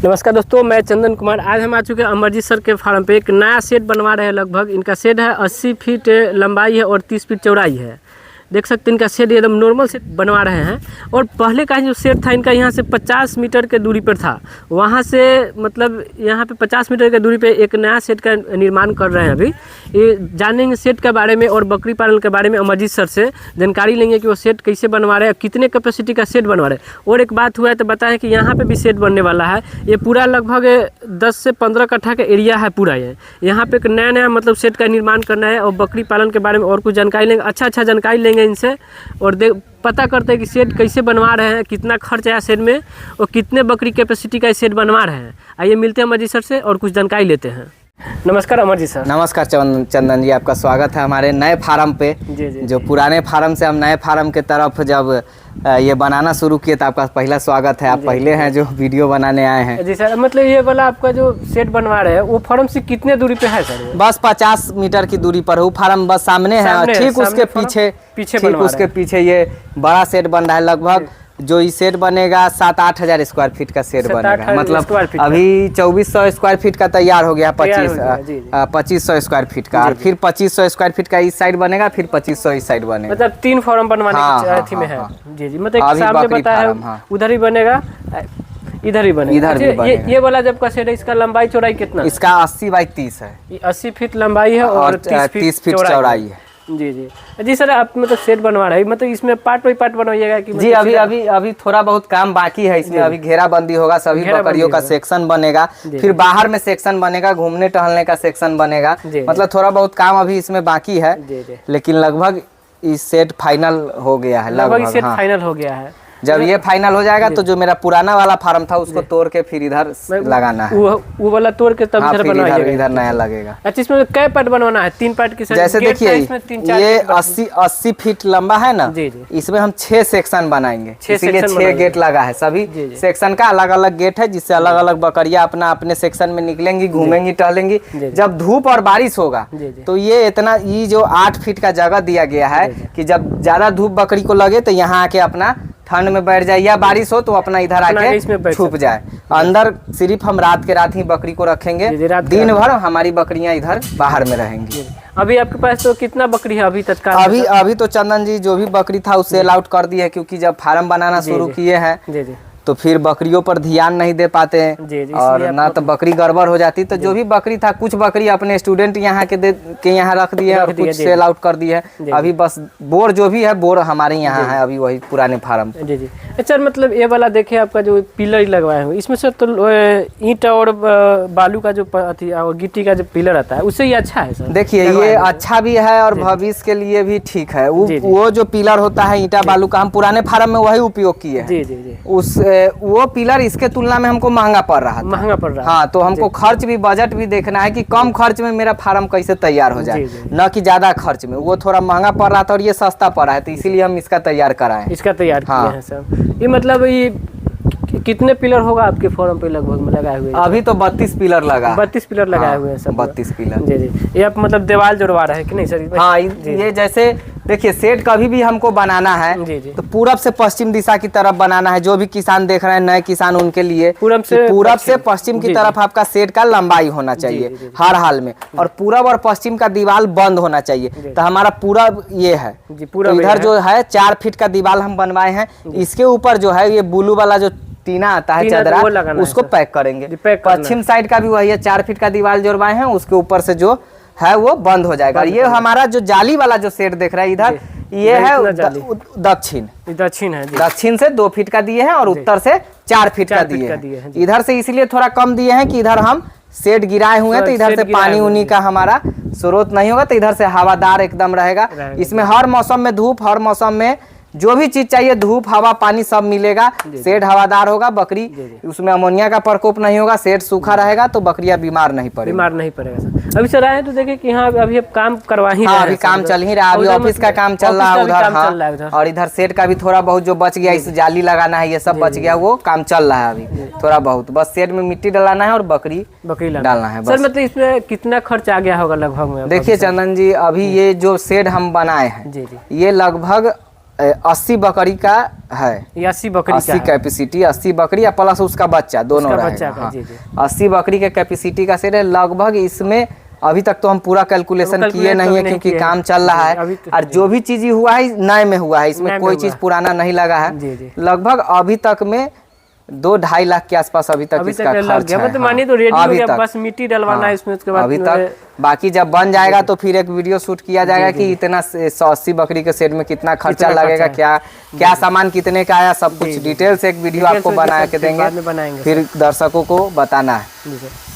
नमस्कार दोस्तों, मैं चंदन कुमार। आज हम आ चुके हैं अमरजीत सर के फार्म पे। एक नया शेड बनवा रहे हैं। लगभग इनका शेड है 80 फीट लंबाई है और 30 फीट चौड़ाई है। देख सकते हैं इनका शेड एकदम नॉर्मल शेड बनवा रहे हैं। और पहले का जो शेड था इनका यहाँ से 50 मीटर के दूरी पर था। वहाँ से मतलब यहाँ पे 50 मीटर के दूरी पे एक नया शेड का निर्माण कर रहे हैं। अभी ये जानेंगे शेड के बारे में और बकरी पालन के बारे में अमरजीत सर से जानकारी लेंगे कि वो शेड कैसे बनवा रहे हैं, कितने कैपेसिटी का शेड बनवा रहे हैं। और एक बात हुआ है तो बताएं कि यहाँ पे भी शेड बनने वाला है। ये पूरा लगभग 10 से 15 कट्ठा का एरिया है पूरा। ये यहाँ पे एक नया मतलब शेड का निर्माण करना है और बकरी पालन के बारे में और कुछ जानकारी लेंगे। अच्छा जानकारी लेंगे इनसे और पता करते हैं कि शेड कैसे बनवा रहे हैं, कितना खर्च आया शेड में और कितने बकरी कैपेसिटी का शेड बनवा रहे हैं। आइए मिलते हैं अमरजीत सर से और कुछ जानकारी लेते हैं। नमस्कार अमरजीत सर। नमस्कार चंदन जी, आपका स्वागत है हमारे नए फार्म पे। जी। जो पुराने फार्म से हम नए फार्म के तरफ जब ये बनाना शुरू किए तो आपका पहला स्वागत है। आप पहले हैं जो वीडियो बनाने आए हैं। जी सर, मतलब ये वाला आपका जो शेड बनवा रहे हैं वो फार्म से कितने दूरी पे है सर? बस 50 मीटर की दूरी पर है। वो फार्म बस सामने है। ठीक उसके पीछे ये बड़ा शेड बन रहा है। लगभग जो ये शेड बनेगा 7-8 हज़ार स्क्वायर फीट का शेड बनेगा। मतलब अभी 2400 स्क्वायर फीट का तैयार हो गया। 2500 स्क्वायर फीट का और फिर 2500 स्क्वायर फीट का इस साइड बनेगा, फिर 2500 इस साइड बनेगा। मतलब 3 फॉर्म बनवाने की में है। जी। मतलब सामने बताया उधर ही बनेगा, इधर ही बनेगा। ये वाला जब का शेड है इसका लंबाई चौड़ाई कितना? इसका 80 बाई 30 है। 80 फीट लंबाई है और 30 फीट चौड़ाई है। जी सर, आप मतलब शेड बनवा रहे हैं, मतलब इसमें पार्ट बाई पार्ट बनवाइएगा कि? जी अभी थोड़ा बहुत काम बाकी है इसमें। अभी घेराबंदी होगा, सभी बकरियों का सेक्शन बनेगा, फिर बाहर में सेक्शन बनेगा, घूमने टहलने का सेक्शन बनेगा। मतलब थोड़ा बहुत काम अभी इसमें बाकी है, लेकिन लगभग इस सेट फाइनल हो गया है। लगभग सेट फाइनल हो गया है। जब ये फाइनल हो जाएगा तो जो मेरा पुराना वाला फार्म था उसको तोड़ के फिर इधर लगाना है। वो वाला तोड़ के तब इधर नया लगेगा। अच्छा, इसमें कै पार्ट बनवाना है? 3 पार्ट की। जैसे देखिए ये 80 फीट लंबा है ना। इसमें हम 6 सेक्शन बनाएंगे, इसीलिए 6 गेट लगा है। सभी सेक्शन का अलग अलग गेट है, जिससे अलग अलग बकरियां अपने सेक्शन में निकलेंगी, घूमेंगी, टहलेंगी। जब धूप और बारिश होगा तो ये जो 8 फीट का जगह दिया गया है कि जब ज्यादा धूप बकरी को लगे तो यहाँ आके अपना ठंड में बैठ जाए, या बारिश हो तो अपना इधर आके छुप जाए। अंदर सिर्फ हम रात ही बकरी को रखेंगे। दिन भर हमारी बकरियां इधर बाहर में रहेंगी। अभी आपके पास तो कितना बकरी है अभी तत्काल? अभी तो चंदन जी जो भी बकरी था उसे सेल आउट कर दी है, क्योंकि जब फार्म बनाना शुरू किए हैं तो फिर बकरियों पर ध्यान नहीं दे पाते हैं और ना तो बकरी गड़बड़ हो जाती। तो जो भी बकरी था, कुछ बकरी अपने स्टूडेंट यहाँ के यहाँ रख दिए और कुछ सेल आउट कर दिए है। अभी बस बोर जो भी है बोर हमारे यहाँ है, अभी वही पुराने फार्म। जी। अच्छा, मतलब ये वाला देखिए आपका जो पिलर लगवाए हुए, इसमें से तो ईंट और बालू का जो और गिट्टी का जो पिलर आता है उससे ये अच्छा है सर? देखिए ये अच्छा भी है और भविष्य के लिए भी ठीक है। वो जो पिलर होता है ईंटा बालू का, हम पुराने फार्म में वही उपयोग किए हैं। वो पिलर इसके तुलना में हमको महंगा पड़ रहा था। हाँ, तो हमको खर्च भी, बजट भी देखना है कि कम खर्च में मेरा फार्म कैसे तैयार हो जाए, न कि ज्यादा खर्च में। वो थोड़ा महंगा पड़ रहा था और ये सस्ता पड़ रहा है, तो इसीलिए हम इसका तैयार कराए। किए हैं सर। ये मतलब ये कितने पिलर होगा आपके फार्म पे लगभग में लगाए हुए? अभी तो 32 पिलर लगा। 32 पिलर लगाए हुए हैं सब। 32 पिलर। जी। ये आप मतलब दीवार जोड़वा रहे हैं कि नहीं सर? हाँ, ये जैसे देखिए सेट कभी भी हमको बनाना है तो पूरब से पश्चिम दिशा की तरफ बनाना है। जो भी किसान देख रहे हैं, नए किसान, उनके लिए पूरब से पश्चिम की तरफ आपका सेट का लंबाई होना चाहिए हर हाल में। और पूरब और पश्चिम का दीवार बंद होना चाहिए। तो हमारा पूरब ये है। तो इधर जो है 4 फीट का दीवार हम बनवाए हैं। इसके ऊपर जो है ये ब्लू वाला जो टीना आता है चादरा, उसको पैक करेंगे। पश्चिम साइड का भी वही है, 4 फीट का दीवार जोड़वाए हैं। उसके ऊपर से जो है वो बंद हो जाएगा। ये हमारा जो जाली वाला जो सेट देख रहा है इधर, ये है दक्षिण है। दक्षिण से 2 फीट का दिए हैं और उत्तर से 4 फीट का दिए हैं। इधर से इसलिए थोड़ा कम दिए हैं कि इधर हम सेट गिराए हुए हैं, तो इधर से पानी उनी का हमारा स्रोत नहीं होगा, तो इधर से हवादार एकदम रहेगा। इसमें हर मौसम में धूप, हर मौसम में जो भी चीज चाहिए, धूप, हवा, पानी सब मिलेगा। शेड हवादार होगा, बकरी उसमें अमोनिया का प्रकोप नहीं होगा, शेड सूखा रहेगा तो बकरियां बीमार नहीं पड़ेगा सर। अभी सर आए तो देखे कि हाँ अभी अब काम करवा ही रहे हैं। अभी काम चल ही रहा है, अभी ऑफिस का काम चल रहा है उधर। और इधर शेड का भी थोड़ा बहुत जो बच गया, इस जाली लगाना है, ये सब बच गया, वो काम चल रहा है अभी थोड़ा बहुत। बस शेड में मिट्टी डलाना है और बकरी डालना है सर। मतलब इसमें कितना खर्च आ गया होगा लगभग में? देखिए चंदन जी, अभी ये जो शेड हम बनाए हैं ये लगभग 80 बकरी का है, 80 बकरी 80 कैपेसिटी, 80 बकरी या प्लस उसका बच्चा दोनों रहेगा। हाँ, 80 बकरी के कैपेसिटी का शेड है लगभग। इसमें अभी तक तो हम पूरा कैलकुलेशन किए नहीं है क्योंकि काम चल रहा है, और जो भी चीज हुआ है नए में हुआ है, इसमें कोई चीज पुराना नहीं लगा है। लगभग अभी तक में 2-2.5 लाख के आसपास अभी तक इसका खर्च है। मतलब मानिए तो रेडी हो गया, बस मिट्टी डलवाना है इसमें, उसके बाद अभी तक बाकी जब बन जाएगा तो फिर एक वीडियो शूट किया जाएगा कि इतना 180 बकरी के शेड में कितना खर्चा लगेगा, क्या सामान कितने का आया, सब कुछ डिटेल से एक वीडियो आपको बना के देंगे, फिर दर्शकों को बताना है।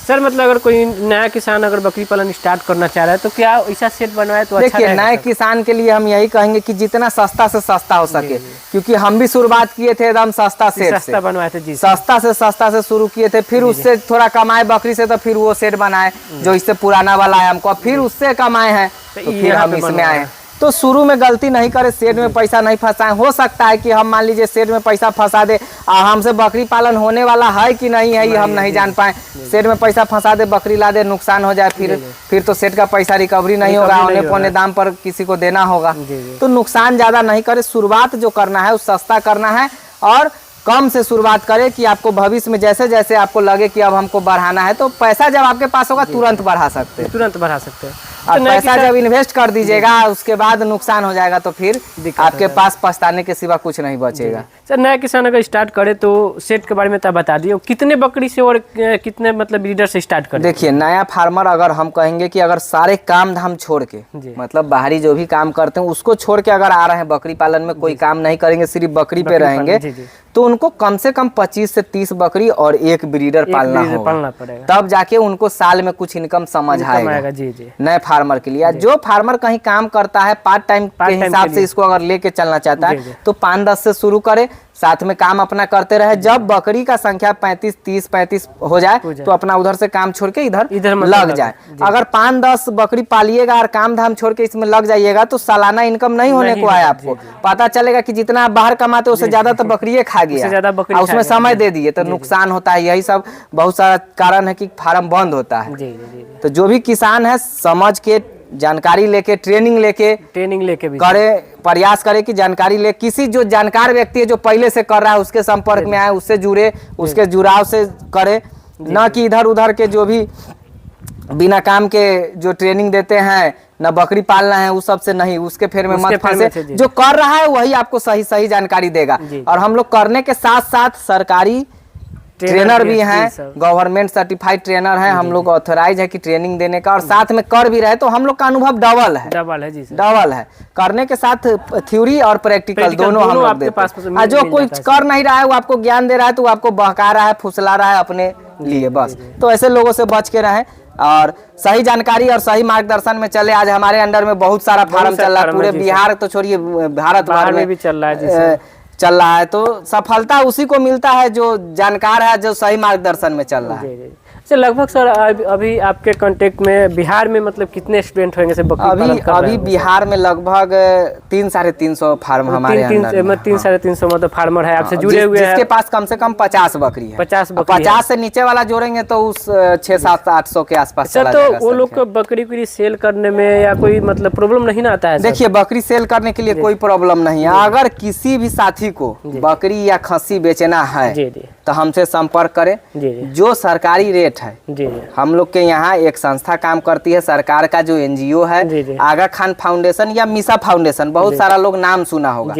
सर मतलब अगर कोई नया किसान अगर बकरी पालन स्टार्ट करना चाह रहा है तो क्या ऐसा सेट बनवाए तो अच्छा देखिए, नए किसान के लिए हम यही कहेंगे कि जितना सस्ता से सस्ता हो सके, क्योंकि हम भी शुरुआत किए थे एकदम सस्ता सेट से, बनवाए थे जी, सस्ता से सस्ता से शुरू किए थे, फिर उससे थोड़ा कमाए बकरी से, तो फिर वो सेट बनाए जो इससे पुराना वाला है हमको, फिर उससे कमाए हैं तो फिर हम इसमें आए हैं। तो शुरू में गलती नहीं करे, शेड में पैसा नहीं फंसाए। हो सकता है कि हम मान लीजिए शेड में पैसा फंसा दे, हमसे बकरी पालन होने वाला है कि नहीं है ये हम नहीं जान पाए, शेड में पैसा फंसा दे, बकरी ला दे, नुकसान हो जाए, फिर तो शेड का पैसा रिकवरी नहीं होगा, औने पौने दाम पर किसी को देना होगा। तो नुकसान ज्यादा नहीं करे, शुरुआत जो करना है वो सस्ता करना है और कम से शुरुआत करें कि आपको भविष्य में जैसे जैसे आपको लगे कि अब हमको बढ़ाना है, तो पैसा जब आपके पास होगा तुरंत बढ़ा सकते हैं, तुरंत बढ़ा सकते हैं। और पैसा जब इन्वेस्ट कर दीजिएगा उसके बाद नुकसान हो जाएगा तो फिर आपके पास पछताने के सिवा कुछ नहीं बचेगा। सर नया किसान अगर स्टार्ट करे तो सेट के बारे में तो बता दिए, कितने बकरी से और कितने मतलब ब्रीडर से स्टार्ट करें? देखिए, नया फार्मर अगर हम कहेंगे कि अगर सारे काम धाम छोड़ के, मतलब बाहरी जो भी काम करते हैं उसको छोड़ के अगर आ रहे हैं बकरी पालन में, कोई काम नहीं करेंगे, सिर्फ बकरी पे रहेंगे, तो उनको कम से कम 25 से 30 बकरी और एक ब्रीडर पालना पड़ेगा, तब जाके उनको साल में कुछ इनकम समझ आएगा नए फार्मर के लिए। जो फार्मर कहीं काम करता है पार्ट टाइम के हिसाब से इसको अगर लेके चलना चाहता है तो 5-10 से शुरू करे, साथ में काम अपना करते रहे। जब बकरी का संख्या 35 हो जाए तो अपना उधर से काम छोड़ के इधर लग जाए। अगर 5-10 बकरी पालिएगा और काम धाम छोड़ के इसमें लग जाइएगा तो सालाना इनकम नहीं होने को है। आपको पता चलेगा कि जितना आप बाहर कमाते उससे ज्यादा तो बकरी खा गया, उसमें समय दे दिए तो नुकसान होता है। यही सब बहुत सारा कारण है कि फार्म बंद होता है। तो जो भी किसान है समझ के, जानकारी लेके, ट्रेनिंग लेके भी करे, प्रयास करे कि जानकारी ले, किसी जो जानकार व्यक्ति है जो पहले से कर रहा है उसके संपर्क में आए, उससे जुड़े, उसके जुड़ाव से करे, न कि इधर उधर के जो भी बिना काम के जो ट्रेनिंग देते हैं न बकरी पालना है उस सब से नहीं, उसके फेर में मत फंसे। जो कर रहा है वही आपको सही जानकारी देगा। और हम लोग करने के साथ साथ सरकारी ट्रेनर भी हैं, गवर्नमेंट सर्टिफाइड ट्रेनर हैं, हम लोग ऑथराइज है कि ट्रेनिंग देने का, और साथ में कर भी रहे तो हम लोग का अनुभव डबल है। करने के साथ थ्योरी और प्रैक्टिकल दोनों हम लोग देते हैं। जो कोई कर नहीं रहा है वो आपको ज्ञान दे रहा है तो वो आपको बहका रहा है, फुसला रहा है अपने लिए, बस। तो ऐसे लोगों से बच के रहें और सही जानकारी और सही मार्गदर्शन में चले। आज हमारे अंडर में बहुत सारा फार्म चल रहा है, पूरे बिहार तो छोड़िए भारत भर में भी चल रहा है। तो सफलता उसी को मिलता है जो जानकार है, जो सही मार्गदर्शन में चल रहा है। सर लगभग सर अभी आपके कांटेक्ट में बिहार में मतलब कितने स्टूडेंट होंगे? अभी बिहार में लगभग 300-350 फार्म हमारे अंदर 300-350 मतलब फार्मर है आपसे जुड़े हुए हैं, जिसके पास कम से कम 50 बकरी है। 50 से नीचे वाला जोड़ेंगे तो उस 600-700 के आसपास चला जाएगा। तो वो लोग को बकरी सेल करने में या कोई मतलब प्रॉब्लम नहीं ना आता है? देखिए, बकरी सेल करने के लिए कोई प्रॉब्लम नहीं है। अगर किसी भी साथी को बकरी या खस्सी बेचना है तो हमसे संपर्क करें। जो सरकारी रेट है, हम लोग के यहाँ एक संस्था काम करती है सरकार का, जो एनजीओ है, आगा खान फाउंडेशन या मिसा फाउंडेशन, बहुत सारा लोग नाम सुना होगा।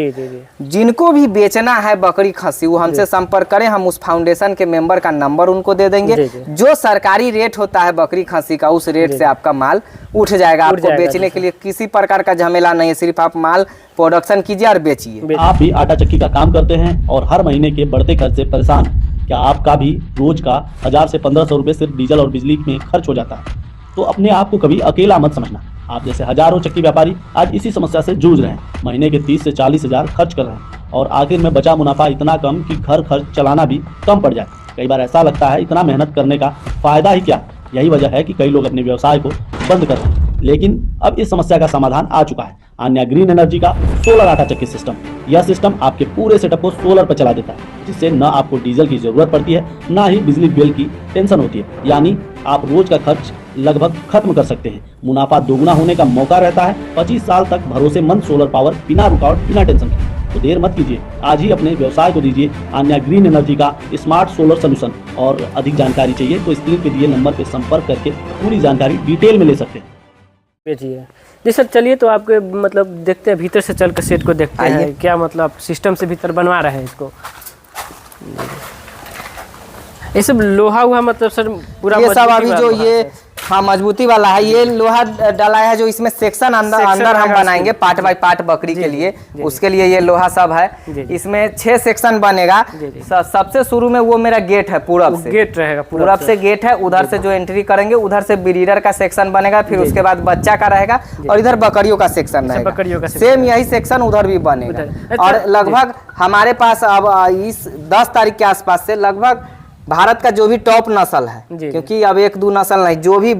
जिनको भी बेचना है बकरी खस्सी वो हमसे संपर्क करें, हम उस फाउंडेशन के मेंबर का नंबर उनको दे देंगे। जो सरकारी रेट होता है बकरी खस्सी का, उस रेट से आपका माल उठ जाएगा। आपको बेचने के लिए किसी प्रकार का झमेला नहीं है, सिर्फ आप माल प्रोडक्शन कीजिए और बेचिए। आप भी आटा चक्की का काम करते हैं और हर महीने के बढ़ते खर्च से परेशान? क्या आपका भी रोज का 1000 से 1500 रुपये सिर्फ डीजल और बिजली में खर्च हो जाता है? तो अपने आप को कभी अकेला मत समझना। आप जैसे हजारों चक्की व्यापारी आज इसी समस्या से जूझ रहे हैं। महीने के 30 से 40 हजार खर्च कर रहे हैं और आखिर में बचा मुनाफा इतना कम कि घर खर्च चलाना भी कम पड़ जाए। कई बार ऐसा लगता है इतना मेहनत करने का फायदा ही क्या। यही वजह है कि कई लोग अपने व्यवसाय को बंद कर रहे हैं। लेकिन अब इस समस्या का समाधान आ चुका है, आन्या ग्रीन एनर्जी का सोलर आटा चक्की सिस्टम। यह सिस्टम आपके पूरे सेटअप को सोलर पर चला देता है, जिससे न आपको डीजल की जरूरत पड़ती है, न ही बिजली बिल की टेंशन होती है। यानी आप रोज का खर्च लगभग खत्म कर सकते हैं। मुनाफा दोगुना होने का मौका रहता है। 25 साल तक भरोसेमंद सोलर पावर, बिना रुकावट, बिना टेंशन के। तो देर मत कीजिए, आज ही अपने व्यवसाय को दीजिए आन्या ग्रीन एनर्जी का स्मार्ट सोलर सोल्यूशन। और अधिक जानकारी चाहिए तो स्क्रीन पे दिए नंबर पे संपर्क करके पूरी जानकारी डिटेल में ले सकते हैं। भेजिए जी सर। चलिए तो आपके मतलब देखते हैं, भीतर से चल कर सेट को देखते हैं क्या मतलब सिस्टम से भीतर बनवा रहे हैं इसको। ये सब लोहा हुआ मतलब सर पूरा ये सब अभी जो ये हाँ मजबूती वाला है, ये लोहा डाला है जो इसमें सेक्शन अंदर हम बनाएंगे पार्ट बाय पार्ट बकरी के लिए, उसके लिए ये लोहा सब है। इसमें 6 सेक्शन बनेगा। सबसे शुरू में वो मेरा गेट है, पूरब से गेट रहेगा, पूरब से गेट है। उधर से जो एंट्री करेंगे उधर से ब्रीडर का सेक्शन बनेगा, फिर उसके बाद बच्चा का रहेगा और इधर बकरियों का सेक्शन रहेगा। सेम यही सेक्शन उधर भी बनेगा। और लगभग हमारे पास अब इस 10 तारीख के आसपास से लगभग भारत का जो भी टॉप नस्ल है, क्योंकि अब 1-2 नस्ल नहीं, जो भी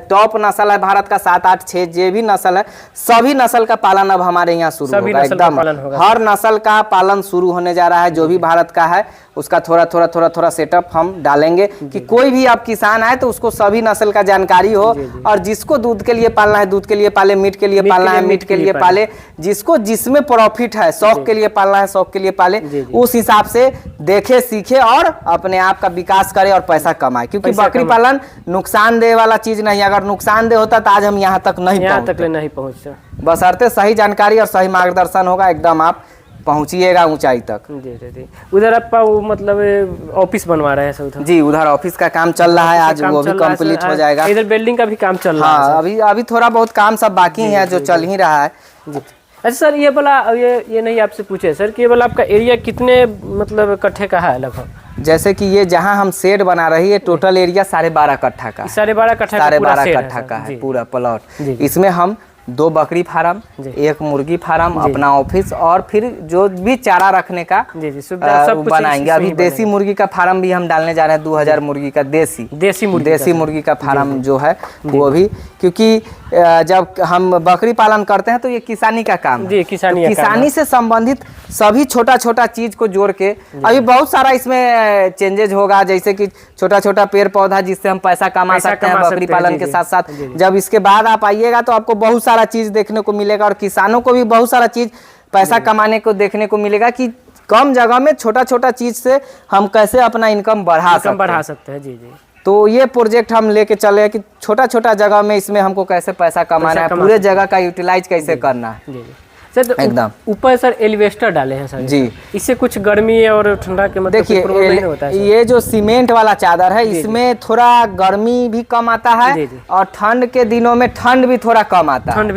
टॉप नस्ल है भारत का 7, 8, 6 जो भी नस्ल है, सभी नस्ल का पालन अब हमारे यहाँ शुरू होगा। एकदम हर नस्ल का पालन शुरू होने जा रहा है। जो भी भारत का है उसका थोड़ा सेटअप हम डालेंगे कि कोई भी आप किसान आए तो उसको सभी नस्ल का जानकारी हो। और जिसको दूध के लिए पालना है दूध के लिए पाले, मीट के लिए पालना है मीट के लिए पाले, जिसको जिसमें प्रॉफिट है, शौक के लिए पालना है शौक के लिए पाले, उस हिसाब से देखे सीखे और अपने आप का विकास करे और पैसा कमाए। क्योंकि बकरी पालन नुकसानदेह वाला चीज नहीं। अगर नुकसानदेह होता तो आज हम यहाँ तक नहीं पहुँचते। बशर्ते सही जानकारी और सही मार्गदर्शन होगा, एकदम आप पहुंचिएगा ऊंचाई तक। जी। उधर आपका वो मतलब ऑफिस बनवा रहे हैं सर? जी, उधर ऑफिस का काम चल रहा है, आज वो भी कंप्लीट हो जाएगा। इधर बिल्डिंग का भी काम चल रहा है। हाँ, अभी थोड़ा बहुत काम सब बाकी है जो चल ही रहा है। जी। अच्छा सर, ये बोला ये नहीं आपसे पूछे सर कि ये बोला आपका एरिया कितने मतलब कट्ठे का है लगभग? जैसे कि ये जहाँ हम शेड बना रही है टोटल एरिया 12.5 कट्ठा का, 12.5 कट्ठा का है पूरा प्लॉट। इसमें हम 2 बकरी फार्म, 1 मुर्गी फार्म, अपना ऑफिस और फिर जो भी चारा रखने का सब बनाएंगे। अभी देसी मुर्गी का फार्म भी हम डालने जा रहे हैं, 2000 मुर्गी का देसी मुर्गी का फार्म जो है वो भी, क्योंकि जब हम बकरी पालन करते हैं तो ये किसानी का काम है। किसानी से संबंधित सभी छोटा चीज को जोड़ के अभी बहुत सारा इसमें चेंजेज होगा। जैसे कि छोटा पेड़ पौधा जिससे हम पैसा कमा सकते हैं बकरी पालन के साथ साथ। जब इसके बाद आप आइएगा तो आपको बहुत सारा चीज देखने को मिलेगा और किसानों को भी बहुत सारा चीज पैसा कमाने को देखने को मिलेगा कि कम जगह में छोटा चीज से हम कैसे अपना इनकम बढ़ा सकते हैं। जी। तो ये प्रोजेक्ट हम लेके चले कि छोटा जगह में इसमें हमको कैसे पैसा कमाना है, पूरे जगह का यूटिलाइज कैसे करना है। सर एकदम ऊपर सर एलिवेस्टर डाले हैं सर जी, इससे कुछ गर्मी और ठंडा के मतलब देखिए ये जो सीमेंट वाला चादर है इसमें थोड़ा गर्मी भी कम आता है और ठंड के दिनों में ठंड भी थोड़ा कम आता है।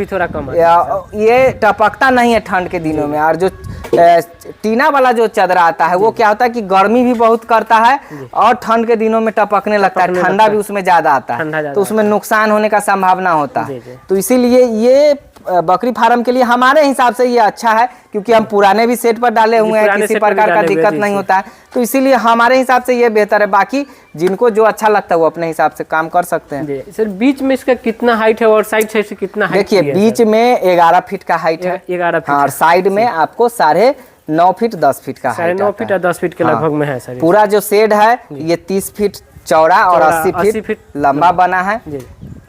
ये टपकता नहीं है ठंड के दिनों में। और जो टीना वाला जो चादर आता है वो क्या होता है कि गर्मी भी बहुत करता है और ठंड के दिनों में टपकने लगता है, ठंडा भी उसमें ज्यादा आता है, तो उसमें नुकसान होने का संभावना होता है। तो इसीलिए ये बकरी फार्म के लिए हमारे हिसाब से ये अच्छा है, क्योंकि हम पुराने भी सेट पर डाले हुए हैं, किसी प्रकार का दिक्कत नहीं होता है। तो इसीलिए हमारे हिसाब से ये बेहतर है। बाकी जिनको जो अच्छा लगता है वो अपने हिसाब से काम कर सकते हैं। सर बीच में इसका कितना हाइट है और साइड से कितना हाइट? देखिए बीच में 11 फीट का हाइट है, 11 फीट और साइड में आपको 9.5 फीट 10 फीट का 9.5 फीट और 10 फीट के लगभग में है सर। पूरा जो शेड है ये 30 फीट चौड़ा और 80 फीट लंबा बना है।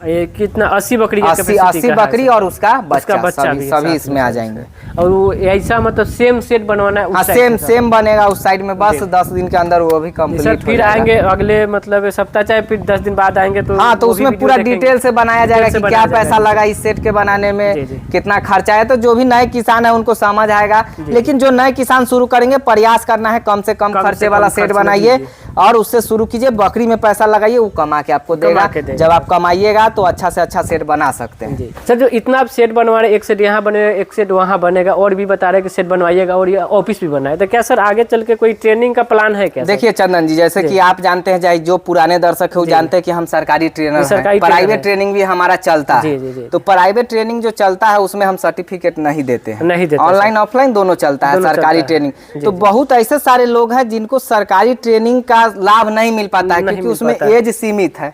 ये कितना 80 बकरी का 80 बकरी और उसका बच्चा सभी इसमें आ जाएंगे। और वो ऐसा मतलब सेम सेट बनवाना है? हाँ, सेम बनेगा उस साइड में, बस 10 दिन के अंदर वो भी कंप्लीट हो फिर आएंगे अगले मतलब सप्ताह चाहे फिर 10 दिन बाद आएंगे तो हाँ, तो उसमें पूरा डिटेल से बनाया जाएगा कि क्या पैसा लगा इस सेट के बनाने में, कितना खर्चा है। तो जो भी नए किसान है उनको समझ आएगा। लेकिन जो नए किसान शुरू करेंगे प्रयास करना है कम से कम खर्चे वाला सेट बनाइए और उससे शुरू कीजिए। बकरी में पैसा लगाइए, वो कमा के आपको देगा। जब आप कमाइएगा तो अच्छा से अच्छा सेट बना सकते हैं। सर जो इतना आप सेट बनवा रहे, एक सेट यहाँ बनेगा, एक सेट वहाँ बनेगा, और भी बता रहे कि सेट बनवाइएगा और ये ऑफिस भी बना है, तो क्या सर आगे चल के कोई ट्रेनिंग का प्लान है क्या? देखिए चंदन जी, जैसे कि आप जानते हैं, चाहे जो पुराने दर्शक है वो जानते हैं कि हम सरकारी ट्रेनर हैं। प्राइवेट ट्रेनिंग भी हमारा चलता है। तो प्राइवेट ट्रेनिंग जो चलता है उसमें हम सर्टिफिकेट नहीं देते हैं, ऑनलाइन ऑफलाइन दोनों चलता है सरकारी ट्रेनिंग। तो बहुत ऐसे सारे लोग हैं जिनको सरकारी ट्रेनिंग का लाभ नहीं मिल पाता है, क्योंकि उसमें एज सीमित है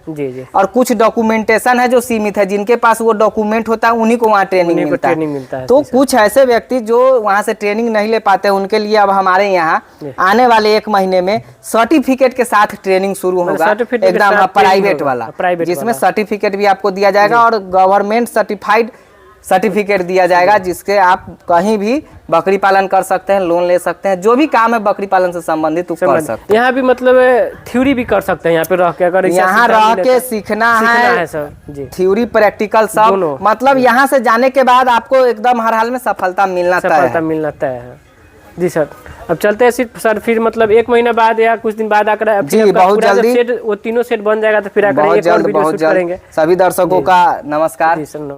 और कुछ डॉक्यूमेंटेशन है जो सीमित है। जिनके पास वो डॉक्यूमेंट होता है उन्हीं को वहाँ ट्रेनिंग मिलता है। तो कुछ ऐसे व्यक्ति जो वहाँ से ट्रेनिंग नहीं ले पाते, उनके लिए अब हमारे यहाँ आने वाले 1 महीने में सर्टिफिकेट के साथ ट्रेनिंग शुरू होगा, एकदम प्राइवेट वाला, जिसमें सर्टिफिकेट भी आपको दिया जाएगा और गवर्नमेंट सर्टिफाइड सर्टिफिकेट दिया जाएगा, जिसके आप कहीं भी बकरी पालन कर सकते हैं, लोन ले सकते हैं, जो भी काम है बकरी पालन से संबंधित कर सकते हैं। यहाँ भी मतलब थ्योरी भी कर सकते हैं, यहाँ पे रह के अगर यहाँ रह के सीखना है सर जी, थ्योरी प्रैक्टिकल सब, मतलब यहाँ से जाने के बाद आपको एकदम हर हाल में सफलता मिलना तय है जी सर। अब चलते हैं सर, फिर मतलब 1 महीना बाद या कुछ दिन बाद आकर जी बहुत जल्दी वो तीनों सेट बन जाएगा तो फिर आकर बहुत जल्द करेंगे। सभी दर्शकों का नमस्कार।